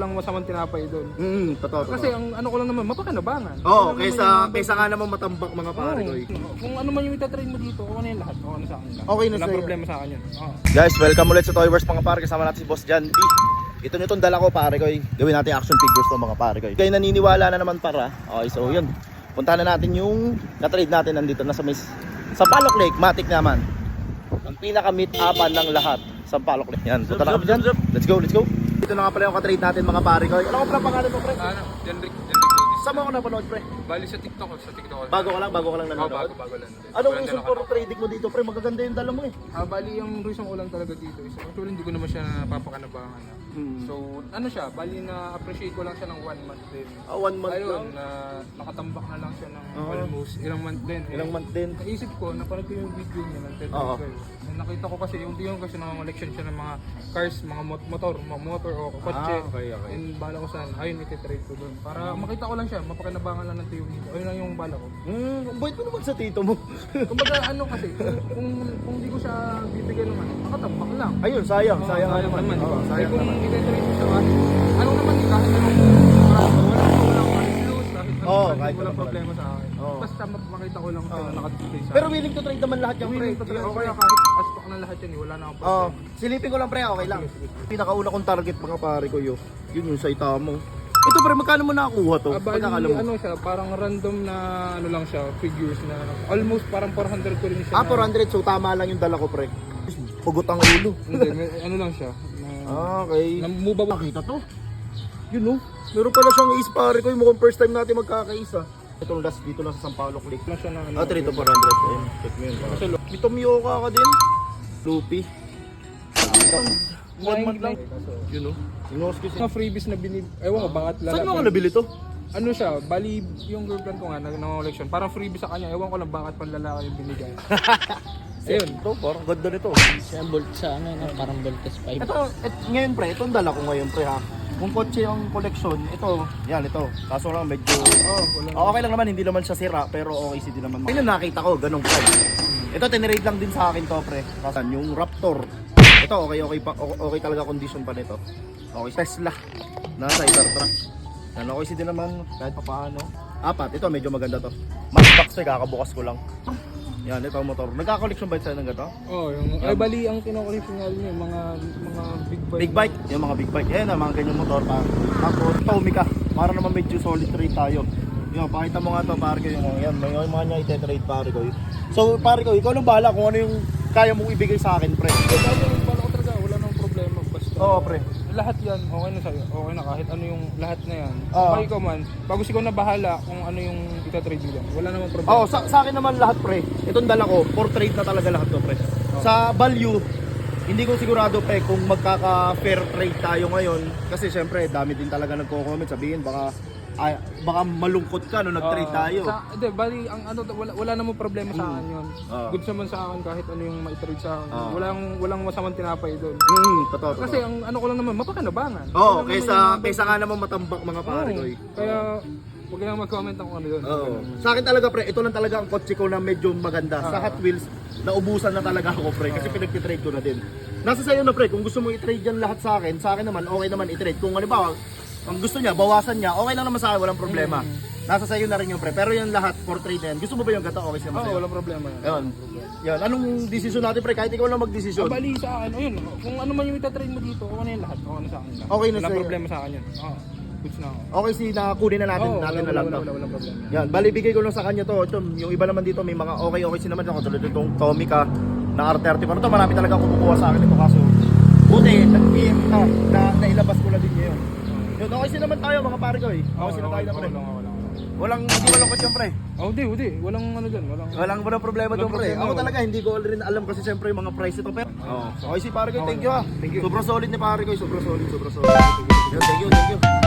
walang masamang tinapay doon. Totoo. Kasi ang ano ko lang naman, mapakinabangan. Oo, Ano kaysa nga naman matambak mga pare ko. Kung ano man yung itatrain mo dito, kung ano yung lahat, okay na sa akin lang. Okay na Wala sa'yo. problema sa akin yun. Guys, welcome ulit sa Toy Wars mga pare. Kasama natin si Boss Jan B. Ito nyo itong dala ko pare ko. Gawin natin action figures to mga pare ko. Kayo naniniwala na naman para. Okay, so yun. Puntahan na natin yung na-trade natin nandito na sa Sampaloc Lake, Matic naman. Ang pinaka-meet-upan ng lahat, Sampaloc Lake. Yan, punta na kami dyan. Let's go, let's go. Dito na nga pala yung ka-trade natin mga pare ko. Ano ko pala pangalan mo pre? Jenrick Saan mo ako napanood pre? Bali sa TikTok ko. Bago ka lang nanonood? Bago lang. Anong reason for trading mo dito pre? Magaganda yung dala mo eh. Bali yung reason ko lang talaga dito is actually hindi ko naman siya napapakanabangan. So ano siya, bali na appreciate ko lang siya ng 1 month din. 1 month Ayun, lang? nakatambak na lang siya ng almost ilang month din. Ilang month din? Naisip ko, napanood ko yung video niya ng TED Oo. Talk. Nakita ko kasi yung diyon kasi nangangoleksyon siya ng mga cars, mga motor o kotse. Okay. And bala ko saan, ayun iti-trade ko doon. Para makita ko lang siya, mapakinabangan lang ng tiyo dito. Ayun lang yung bala ko. Bait mo naman sa tito mo. Kumbaga ano kasi, kung di ko siya bibigyan ng ano, nakatambak lang. Ayun, sayang Sayang naman. Oo, Ay sayang kung naman. iti-trade ko siya, ano naman eh, kahit walang confuse, kahit walang problema sa akin. Oo. Basta makita ko lang siya na nakatitay sa Pero willing to trade naman lahat yung pre. willing to trade. Okay, kahit aspect ng lahat yan eh, wala na akong Oo. problema. Silipin ko lang pre, okay lang. Pinakauna kong target mga pare ko yun. Yun yung saita mo. Ito pre, magkano mo nakakuha to? Bali, Pagkakala mo. ano siya, parang random na ano lang siya, figures na almost parang 400 ko rin siya. 400, so tama lang yung dala ko pre. Pugot ang ulo. Hindi, ano lang siya. Okay. Namuba ba? Nakita to. Yun no. Meron pala siyang ace pare ko. Mukhang first time natin magkakaisa. Itong last dito lang sa Sampaloc Lake. Lang siya na ano. 3 to 400. Ayun, check mo yun. Kasi Ito Miyoka ka din. Lupi. 1 month lang. Yun no. Inoskis. mga freebies na binib... Ewan ko, bakit lala. Saan mo ka nabili to? Ano siya, bali yung girlfriend ko nga, nag-collection. Parang freebie sa kanya, ewan ko lang bakit panlalaki yung binigay. Ayun. Ito, parang ganda nito. Siya bolt sa ano, no? Parang Voltes 5. Ito, ngayon pre, itong dala ko ngayon pre ha. Kung kotse yung collection, ito, yan ito. Kaso lang medyo, Wala. okay lang naman, hindi naman siya sira, pero okay din naman. Ayun nakita ko, ganong price. Ito, tinirate lang din sa akin to pre. Kasi yung Raptor. Ito, okay talaga condition pa nito. Okay, Tesla. Nasa Cybertruck. Yan, okay din naman, kahit pa paano. 4, ito medyo maganda to. Matchbox to, kakabukas ko lang. Yan, ito ang motor. Nagka-collection ba sa'yo ng gato? Yung ay bali ang kino-collection nga rin yung mga big bike. Big bike, yung mga big bike. Yan, mga ganyan motor pa. Tapos, Tomica. Para naman medyo solid trade tayo. Yung, pakita mo nga to, pare ko yung yan. May mga niya ite-trade, pare ko. So, pare ko, ikaw nang bahala kung ano yung kaya mong ibigay sa akin, pre. Yung bala ko talaga, wala nang problema. Basta Oo, pre. lahat yan, okay na sa'yo. Okay na kahit ano yung lahat na yan. Oo. Okay ko man, pag ikaw na bahala kung ano yung itatrade mo yan. Wala namang problema. Oo, sa akin naman lahat, pre. Itong dala ko, for trade na talaga lahat to, pre. Sa value, hindi ko sigurado, pre, kung magkaka-fair trade tayo ngayon. Kasi syempre, dami din talaga nagko-comment. Sabihin, baka malungkot ka no nag-trade tayo. Hindi, bali, ang ano, wala namang problema sa akin yun. Oo. Good naman sa akin kahit ano yung ma-trade sa akin. Oo. Walang masamang tinapay doon. Totoo. Kasi ang ano ko lang naman, mapakinabangan. Oo, Wala naman kaysa nga naman matambak mga pare ko. Kaya, huwag na mag-comment ang ano doon. Oo. Sa akin talaga pre, ito lang talaga ang kotse ko na medyo maganda. Sa Hot Wheels, naubusan na talaga ako pre kasi pinag-trade ko na din. Nasa sa'yo na pre, kung gusto mo i-trade yan lahat sa akin naman okay naman i-trade. Kung halimbawa, ang gusto niya, bawasan niya, okay lang naman sa akin, walang problema. Nasa sa'yo na rin yung pre, pero yung lahat for trade na yan. Gusto mo ba yung gato? Okay naman Oo, sa'yo. walang problema. Yun. Yan, anong decision natin pre? Kahit ikaw lang mag-decision. Bali sa akin, ayun, kung ano man yung itatrade mo dito, okay na yung lahat. Okay na sa akin lang. Okay na Walang sa'yo. problema sa akin yun. Goods na ako. Okay, nakunin na natin, natin na lang to. Walang problema. Yan, bali bigay ko lang sa kanya to. Ito, yung iba naman dito may mga okay naman ako tulad itong Tomica na R30 pa. Ito marami talaga kumukuha sa akin ito kaso buti nag-PM na nailabas ko na din ngayon. Yun, okay naman tayo mga pare ko eh. Okay na tayo na pre. Hindi walang kotse pre. Hindi. Walang ano dyan. Walang problema doon pre. problema, Ako wala. talaga hindi ko rin alam kasi siyempre yung mga price ito pero. Okay si pare ko, thank you ah. Thank you. Sobrang solid ni pare ko, sobrang solid. Yun, thank you.